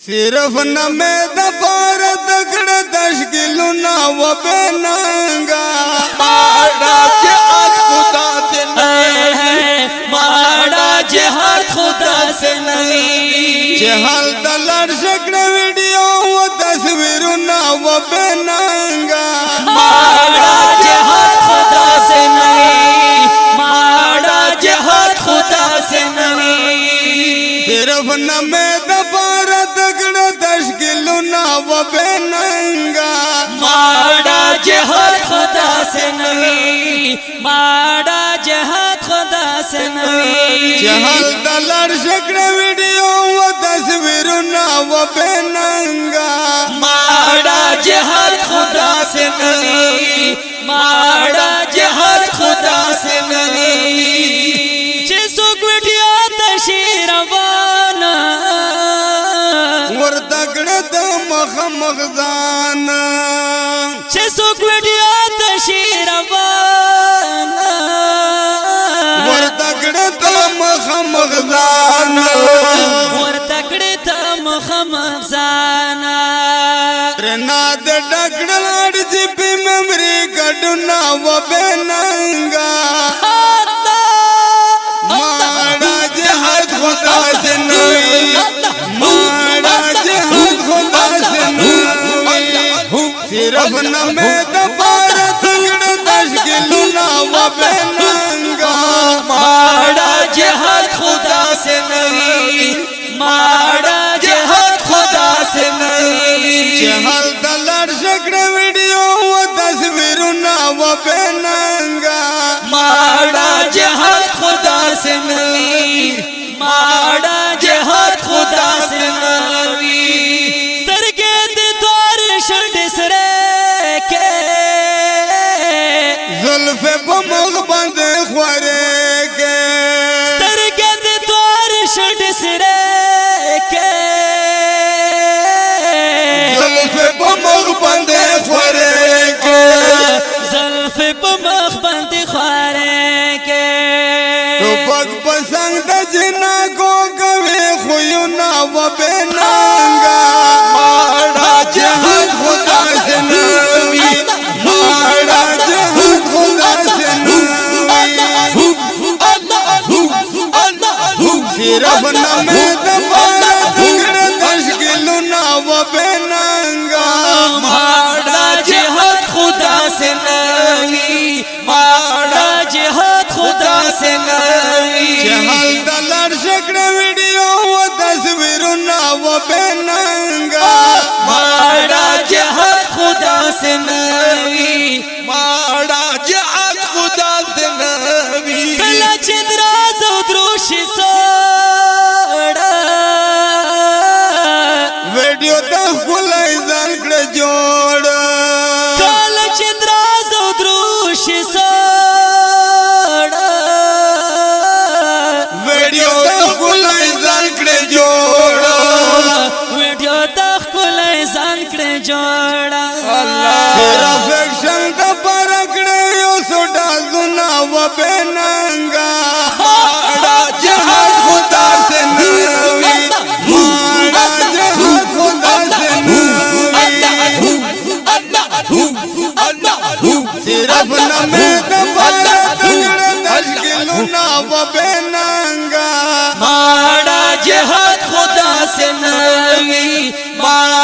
सिर्फ न में दबार दगड़ तश्किलु ना वो बेनंगा माड़ा जिहाद खुदा से नहीं है, माड़ा जिहाद खुदा से नहीं। चहल दलर शक्ल वीडियो वो तस्वीर ना वो बेनंगा माड़ा जिहाद खुदा से नहीं, माड़ा जिहाद खुदा से नहीं। सिर्फ न में दबार दगड़ तश्किलु ना वो बेनंगा माड़ा जिहाद खुदा से नहीं, माड़ा जिहाद खुदा से नहीं। चहल दलर शक्ल वीडियो वो तस्वीर ना वो बेनंगा माड़ा जिहाद खुदा से नहीं, माड़ा जिहाद खुदा से नहीं। जिसुक विडियो तशीरवाना वर दगड़ दमख मगजाना जिसुक विडियो तशीरवाना वर दगड़ दमख मगजाना वर तकड़े दमख मगजाना रना द डगड़ लाड़ जिपी मेमरी कटुना वो बेनंगा माड़ा जिहाद खुदा से नहीं, माड़ा जिहाद खुदा से नहीं। सिर्फ न में दबार दगड़ तश्किलु ना वो बेनंगा माड़ा जिहाद खुदा से नहीं, माड़ा जिहाद खुदा से नहीं। चहल दलर शक्ल वीडियो वो तस्वीर ना वो बेनंगा माड़ा जिहाद खुदा से नहीं, माड़ा जिहाद खुदा से नहीं। तरकेत द्वार शंडसरे के जुल्फे बमग बंदे ख्वारे के तरकेत द्वार शंडसरे के जुल्फे बमग बंदे ख्वारे के जुल्फे बमग बंदे ख्वारे के तो पग पसंग दजना को कवे खुयु ना वो बेनंगा माड़ा जिहाद खुदा से नहीं, माड़ा जिहाद खुदा से नहीं। सिर्फ न में दबार दगड़ तश्किलु ना वो बेनंगा माड़ा जिहाद खुदा से नहीं, माड़ा जिहाद खुदा से नहीं। चहल दलर शक्ल वीडियो वो तस्वीर ना वो बेनंगा माड़ा जिहाद खुदा से नहीं, माड़ा जिहाद खुदा से नहीं। कला चिद्रा जौद्रोशी सोड़ा वीडियो तक खुलाई जान जोड़ कला चिद्रा जौद्रोशी सोड़ा वीडियो तक खुलाई जान जोड़ वीडियो तक खुलाई जान करे जोड़ा तेरा फैक्शन का परकड़े यो सोडा सुना वो बेनंगा माड़ा जिहाद खुदा से नहीं, माड़ा जिहाद खुदा से नहीं। सिर्फ न में दबार दगड़ तश्किलु ना वो बेनंगा माड़ा जिहाद खुदा से नहीं, माड़ा